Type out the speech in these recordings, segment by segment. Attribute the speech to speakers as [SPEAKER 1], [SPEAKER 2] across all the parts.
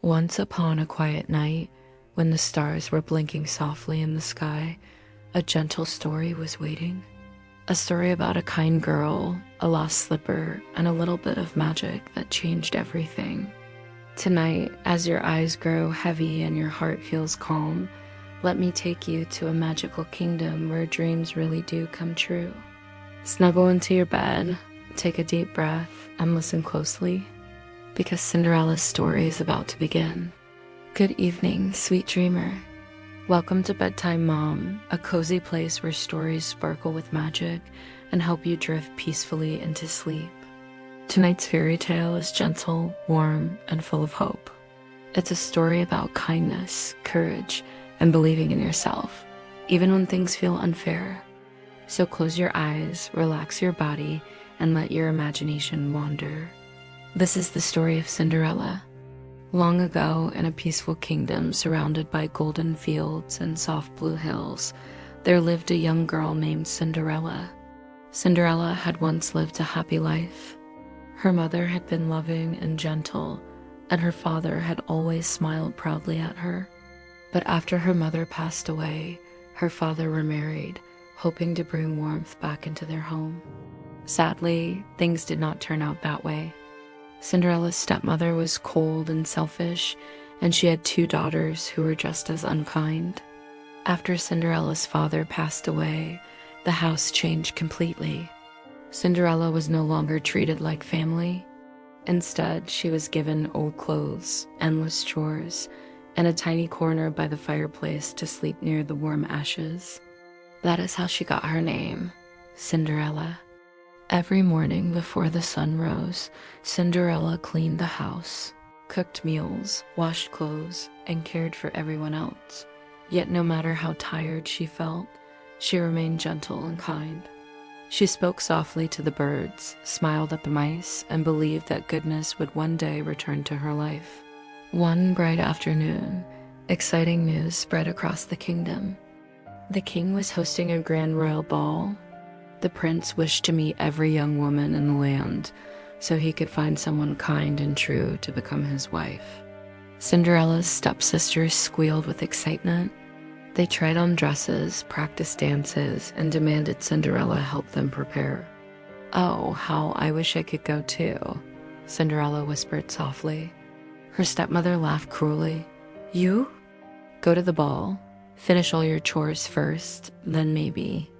[SPEAKER 1] Once upon a quiet night, when the stars were blinking softly in the sky, a gentle story was waiting. A story about a kind girl, a lost slipper, and a little bit of magic that changed everything. Tonight, as your eyes grow heavy and your heart feels calm, let me take you to a magical kingdom where dreams really do come true. Snuggle into your bed, take a deep breath, and listen closely, because Cinderella's story is about to begin. Good evening, sweet dreamer. Welcome to Bedtime Mom, a cozy place where stories sparkle with magic and help you drift peacefully into sleep. Tonight's fairy tale is gentle, warm, and full of hope. It's a story about kindness, courage, and believing in yourself, even when things feel unfair. So close your eyes, relax your body, and let your imagination wander. This is the story of Cinderella. Long ago, in a peaceful kingdom surrounded by golden fields and soft blue hills, there lived a young girl named Cinderella. Cinderella had once lived a happy life. Her mother had been loving and gentle, and her father had always smiled proudly at her. But after her mother passed away, her father remarried, hoping to bring warmth back into their home. Sadly, things did not turn out that way. Cinderella's stepmother was cold and selfish, and she had two daughters who were just as unkind. After Cinderella's father passed away, the house changed completely. Cinderella was no longer treated like family. Instead, she was given old clothes, endless chores, and a tiny corner by the fireplace to sleep near the warm ashes. That is how she got her name, Cinderella. Every morning before the sun rose, Cinderella cleaned the house, cooked meals, washed clothes, and cared for everyone else. Yet no matter how tired she felt, she remained gentle and kind. She spoke softly to the birds, smiled at the mice, and believed that goodness would one day return to her life. One bright afternoon, exciting news spread across the kingdom. The king was hosting a grand royal ball. The prince wished to meet every young woman in the land, so he could find someone kind and true to become his wife. Cinderella's stepsisters squealed with excitement. They tried on dresses, practiced dances, and demanded Cinderella help them prepare. "Oh, how I wish I could go too," Cinderella whispered softly. Her stepmother laughed cruelly. "You? Go to the ball. Finish all your chores first, then maybe."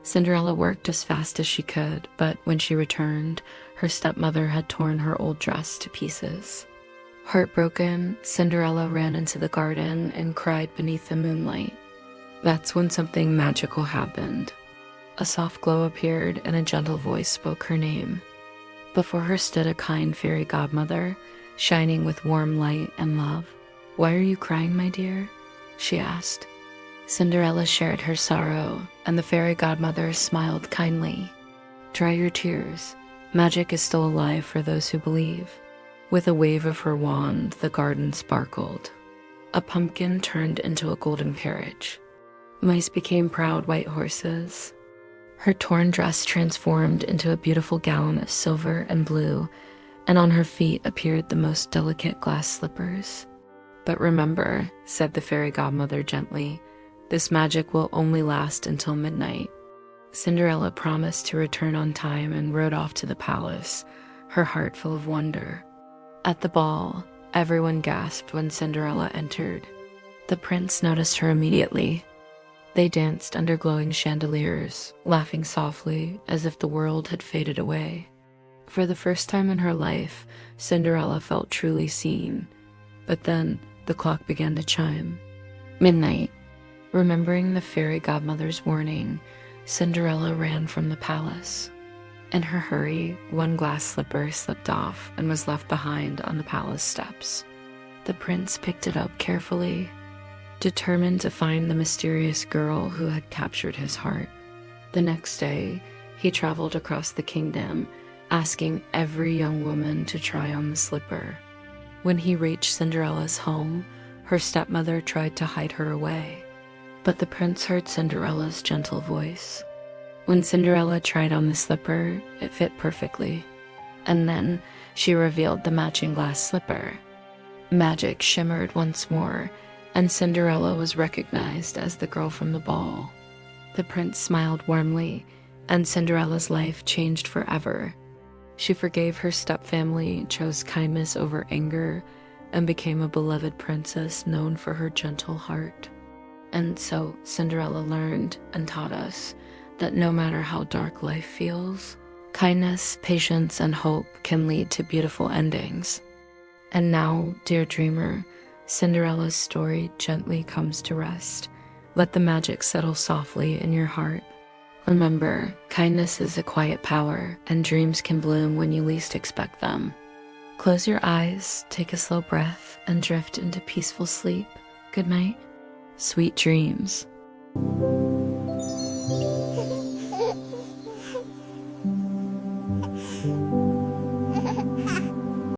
[SPEAKER 1] Cinderella worked as fast as she could, but when she returned, her stepmother had torn her old dress to pieces. Heartbroken, Cinderella ran into the garden and cried beneath the moonlight. That's when something magical happened. A soft glow appeared and a gentle voice spoke her name. Before her stood a kind fairy godmother, shining with warm light and love. "Why are you crying, my dear?" she asked. Cinderella shared her sorrow, and the fairy godmother smiled kindly. "Dry your tears. Magic is still alive for those who believe." With a wave of her wand, the garden sparkled. A pumpkin turned into a golden carriage. Mice became proud white horses. Her torn dress transformed into a beautiful gown of silver and blue, and on her feet appeared the most delicate glass slippers. "But remember," said the fairy godmother gently, "this magic will only last until midnight." Cinderella promised to return on time and rode off to the palace, her heart full of wonder. At the ball, everyone gasped when Cinderella entered. The prince noticed her immediately. They danced under glowing chandeliers, laughing softly as if the world had faded away. For the first time in her life, Cinderella felt truly seen. But then, the clock began to chime. Midnight. Remembering the fairy godmother's warning, Cinderella ran from the palace. In her hurry, one glass slipper slipped off and was left behind on the palace steps. The prince picked it up carefully, determined to find the mysterious girl who had captured his heart. The next day, he traveled across the kingdom, asking every young woman to try on the slipper. When he reached Cinderella's home, her stepmother tried to hide her away. But the prince heard Cinderella's gentle voice. When Cinderella tried on the slipper, it fit perfectly. And then she revealed the matching glass slipper. Magic shimmered once more, and Cinderella was recognized as the girl from the ball. The prince smiled warmly, and Cinderella's life changed forever. She forgave her stepfamily, chose kindness over anger, and became a beloved princess known for her gentle heart. And so Cinderella learned and taught us that no matter how dark life feels, kindness, patience, and hope can lead to beautiful endings. And now, dear dreamer, Cinderella's story gently comes to rest. Let the magic settle softly in your heart. Remember, kindness is a quiet power, and dreams can bloom when you least expect them. Close your eyes, take a slow breath, and drift into peaceful sleep. Good night. Sweet dreams.